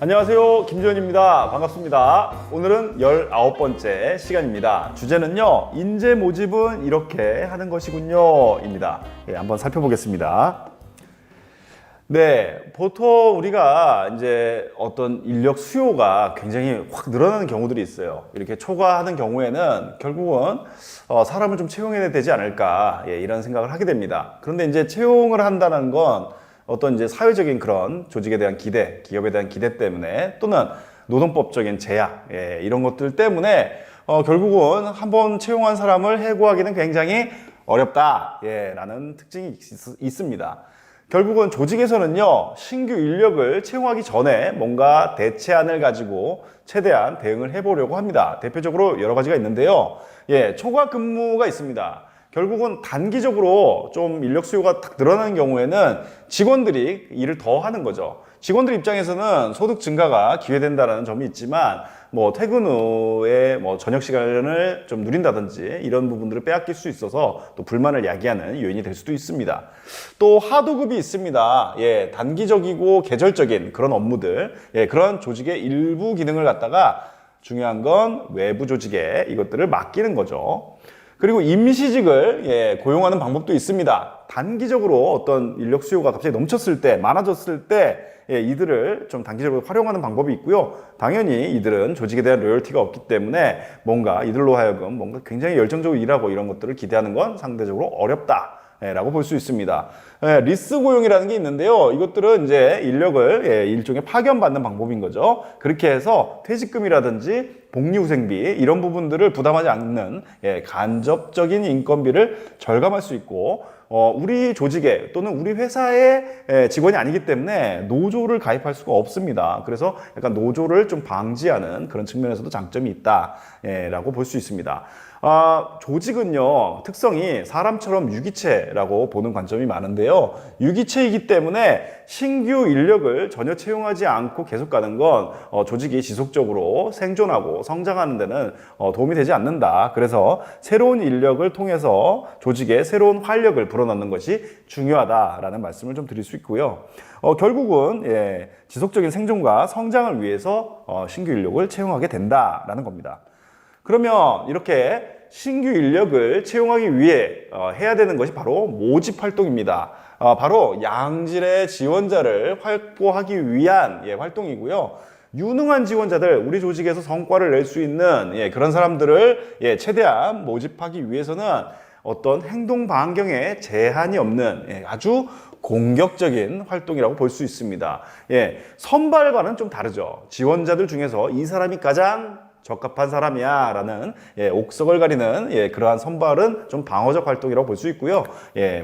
안녕하세요, 김지현입니다. 반갑습니다. 오늘은 19번째 시간입니다. 주제는요, 인재 모집은 이렇게 하는 것이군요 입니다. 한번 살펴보겠습니다. 네, 보통 우리가 이제 어떤 인력 수요가 굉장히 확 늘어나는 경우들이 있어요. 이렇게 초과하는 경우에는 결국은 사람을 좀 채용해야 되지 않을까, 이런 생각을 하게 됩니다. 그런데 이제 채용을 한다는 건 어떤 이제 사회적인 그런 조직에 대한 기대, 기업에 대한 기대 때문에 또는 노동법적인 제약, 이런 것들 때문에 결국은 한번 채용한 사람을 해고하기는 굉장히 어렵다, 라는 특징이 있습니다. 결국은 조직에서는요, 신규 인력을 채용하기 전에 뭔가 대체안을 가지고 최대한 대응을 해보려고 합니다. 대표적으로 여러 가지가 있는데요. 초과 근무가 있습니다. 결국은 단기적으로 좀 인력 수요가 딱 늘어나는 경우에는 직원들이 일을 더 하는 거죠. 직원들 입장에서는 소득 증가가 기회된다는 점이 있지만, 퇴근 후에 저녁 시간을 좀 누린다든지 이런 부분들을 빼앗길 수 있어서 또 불만을 야기하는 요인이 될 수도 있습니다. 또 하도급이 있습니다. 단기적이고 계절적인 그런 업무들, 그런 조직의 일부 기능을 갖다가 중요한 건 외부 조직에 이것들을 맡기는 거죠. 그리고 임시직을 고용하는 방법도 있습니다. 단기적으로 어떤 인력 수요가 갑자기 넘쳤을 때, 많아졌을 때 이들을 좀 단기적으로 활용하는 방법이 있고요. 당연히 이들은 조직에 대한 로열티가 없기 때문에 뭔가 이들로 하여금 뭔가 굉장히 열정적으로 일하고 이런 것들을 기대하는 건 상대적으로 어렵다 라고 볼 수 있습니다. 리스 고용이라는 게 있는데요. 이것들은 이제 인력을 일종의 파견받는 방법인 거죠. 그렇게 해서 퇴직금이라든지 복리후생비 이런 부분들을 부담하지 않는 간접적인 인건비를 절감할 수 있고, 우리 조직에 또는 우리 회사의 직원이 아니기 때문에 노조를 가입할 수가 없습니다. 그래서 약간 노조를 좀 방지하는 그런 측면에서도 장점이 있다라고 볼 수 있습니다. 조직은요, 특성이 사람처럼 유기체라고 보는 관점이 많은데요. 유기체이기 때문에 신규 인력을 전혀 채용하지 않고 계속 가는 건 조직이 지속적으로 생존하고 성장하는 데는 도움이 되지 않는다. 그래서 새로운 인력을 통해서 조직에 새로운 활력을 불어넣는 것이 중요하다라는 말씀을 좀 드릴 수 있고요. 결국은 지속적인 생존과 성장을 위해서 신규 인력을 채용하게 된다라는 겁니다. 그러면 이렇게 신규 인력을 채용하기 위해 해야 되는 것이 바로 모집 활동입니다. 바로 양질의 지원자를 확보하기 위한 활동이고요. 유능한 지원자들, 우리 조직에서 성과를 낼 수 있는 그런 사람들을 최대한 모집하기 위해서는 어떤 행동 반경에 제한이 없는 아주 공격적인 활동이라고 볼 수 있습니다. 선발과는 좀 다르죠. 지원자들 중에서 이 사람이 가장 적합한 사람이야 라는 옥석을 가리는 그러한 선발은 좀 방어적 활동이라고 볼 수 있고요.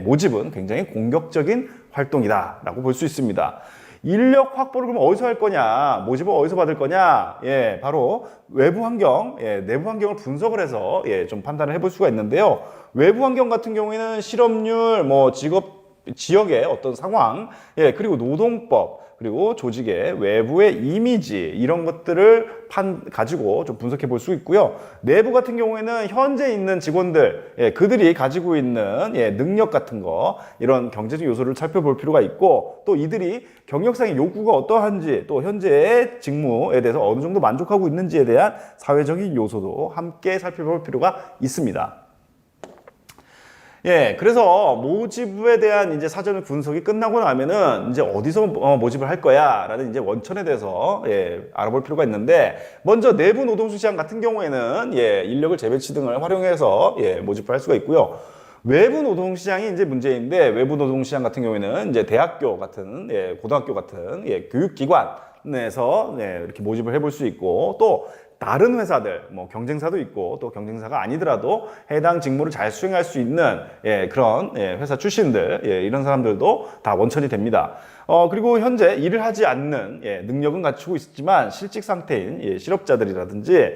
모집은 굉장히 공격적인 활동이다 라고 볼 수 있습니다. 인력 확보를 그럼 어디서 할 거냐, 모집을 어디서 받을 거냐, 바로 외부 환경, 내부 환경을 분석을 해서 좀 판단을 해볼 수가 있는데요. 외부 환경 같은 경우에는 실업률, 지역의 어떤 상황, 그리고 노동법, 그리고 조직의 외부의 이미지 이런 것들을 가지고 좀 분석해 볼 수 있고요. 내부 같은 경우에는 현재 있는 직원들, 그들이 가지고 있는 능력 같은 거, 이런 경제적 요소를 살펴볼 필요가 있고, 또 이들이 경력상의 요구가 어떠한지, 또 현재의 직무에 대해서 어느 정도 만족하고 있는지에 대한 사회적인 요소도 함께 살펴볼 필요가 있습니다. 그래서 모집에 대한 이제 사전 분석이 끝나고 나면은 이제 어디서 모집을 할 거야 라는 이제 원천에 대해서 알아볼 필요가 있는데, 먼저 내부 노동시장 같은 경우에는 인력을 재배치 등을 활용해서 모집을 할 수가 있고요. 외부 노동시장이 이제 문제인데, 외부 노동시장 같은 경우에는 이제 대학교 같은, 고등학교 같은 교육기관에서 이렇게 모집을 해볼 수 있고, 또 다른 회사들, 경쟁사도 있고, 또 경쟁사가 아니더라도 해당 직무를 잘 수행할 수 있는 그런 회사 출신들, 이런 사람들도 다 원천이 됩니다. 그리고 현재 일을 하지 않는 능력은 갖추고 있지만 실직 상태인 실업자들이라든지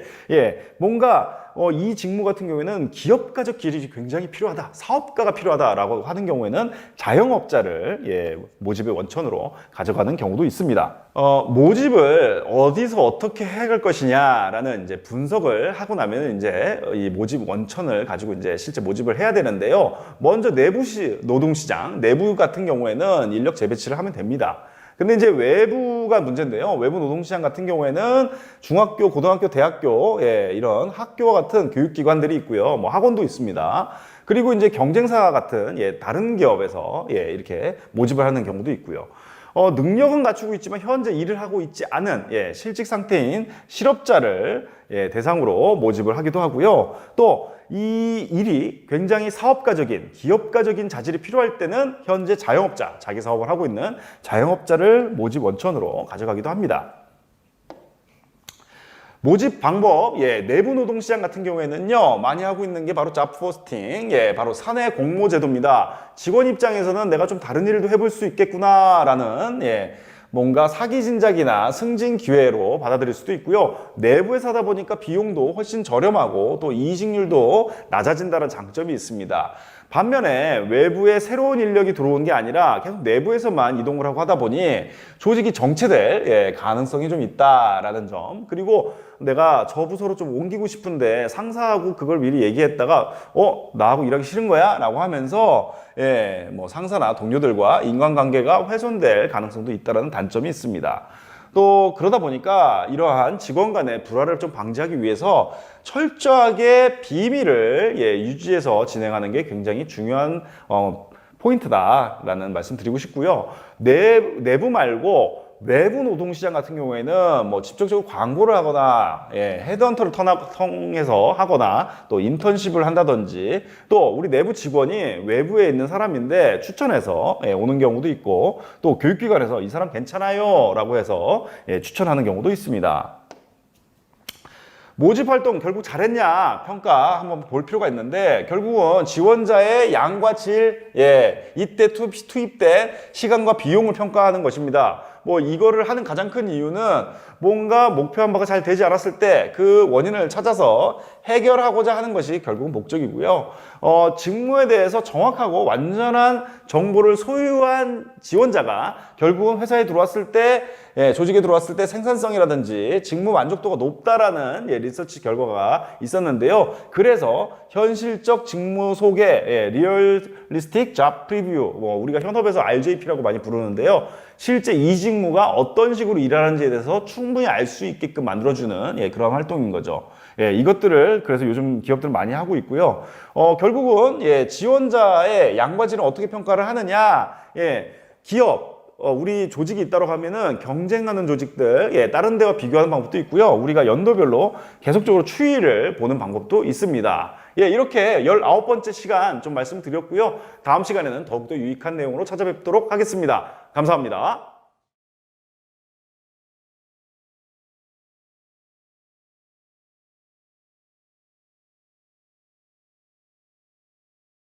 뭔가 이 직무 같은 경우에는 기업가적 기질이 굉장히 필요하다, 사업가가 필요하다라고 하는 경우에는 자영업자를 모집의 원천으로 가져가는 경우도 있습니다. 모집을 어디서 어떻게 해갈 것이냐라는 이제 분석을 하고 나면 이제 이 모집 원천을 가지고 이제 실제 모집을 해야 되는데요. 먼저 내부 노동시장, 내부 같은 경우에는 인력 재배치를 하면 됩니다. 근데 이제 외부가 문제인데요. 외부 노동시장 같은 경우에는 중학교, 고등학교, 대학교, 이런 학교와 같은 교육기관들이 있고요. 뭐 학원도 있습니다. 그리고 이제 경쟁사 같은 다른 기업에서 이렇게 모집을 하는 경우도 있고요. 능력은 갖추고 있지만 현재 일을 하고 있지 않은 실직 상태인 실업자를 대상으로 모집을 하기도 하고요. 또 이 일이 굉장히 사업가적인, 기업가적인 자질이 필요할 때는 현재 자영업자, 자기 사업을 하고 있는 자영업자를 모집 원천으로 가져가기도 합니다. 모집 방법, 내부 노동시장 같은 경우에는요, 많이 하고 있는 게 바로 잡포스팅, 바로 사내 공모 제도입니다. 직원 입장에서는 내가 좀 다른 일도 해볼 수 있겠구나라는, 뭔가 사기 진작이나 승진 기회로 받아들일 수도 있고요. 내부에서 하다 보니까 비용도 훨씬 저렴하고 또 이직률도 낮아진다는 장점이 있습니다. 반면에 외부에 새로운 인력이 들어온 게 아니라 계속 내부에서만 이동을 하고 하다 보니 조직이 정체될 가능성이 좀 있다라는 점. 그리고 내가 저 부서로 좀 옮기고 싶은데 상사하고 그걸 미리 얘기했다가 나하고 일하기 싫은 거야? 라고 하면서 뭐 상사나 동료들과 인간관계가 훼손될 가능성도 있다는 단점이 있습니다. 또 그러다 보니까 이러한 직원 간의 불화를 좀 방지하기 위해서 철저하게 비밀을 유지해서 진행하는 게 굉장히 중요한 포인트다라는 말씀 드리고 싶고요. 내부 말고 외부 노동시장 같은 경우에는 뭐 직접적으로 광고를 하거나 헤드헌터를 통해서 하거나 또 인턴십을 한다든지 또 우리 내부 직원이 외부에 있는 사람인데 추천해서 오는 경우도 있고 또 교육기관에서 이 사람 괜찮아요 라고 해서 추천하는 경우도 있습니다. 모집 활동 결국 잘했냐 평가 한번 볼 필요가 있는데 결국은 지원자의 양과 질, 이때 투입된 시간과 비용을 평가하는 것입니다. 뭐 이거를 하는 가장 큰 이유는 뭔가 목표한 바가 잘 되지 않았을 때 그 원인을 찾아서 해결하고자 하는 것이 결국은 목적이고요. 직무에 대해서 정확하고 완전한 정보를 소유한 지원자가 결국은 회사에 들어왔을 때 조직에 들어왔을 때 생산성이라든지 직무 만족도가 높다라는 리서치 결과가 있었는데요. 그래서 현실적 직무 소개, 리얼리스틱 잡 프리뷰, 우리가 현업에서 RJP라고 많이 부르는데요. 실제 이 직무가 어떤 식으로 일하는지에 대해서 충분히 알 수 있게끔 만들어주는 그런 활동인 거죠. 이것들을 그래서 요즘 기업들 많이 하고 있고요. 결국은 지원자의 양과 질은 어떻게 평가를 하느냐, 기업 우리 조직이 있다고 하면은 경쟁하는 조직들, 다른 데와 비교하는 방법도 있고요. 우리가 연도별로 계속적으로 추이를 보는 방법도 있습니다. 이렇게 19번째 시간 좀 말씀드렸고요. 다음 시간에는 더욱더 유익한 내용으로 찾아뵙도록 하겠습니다. 감사합니다.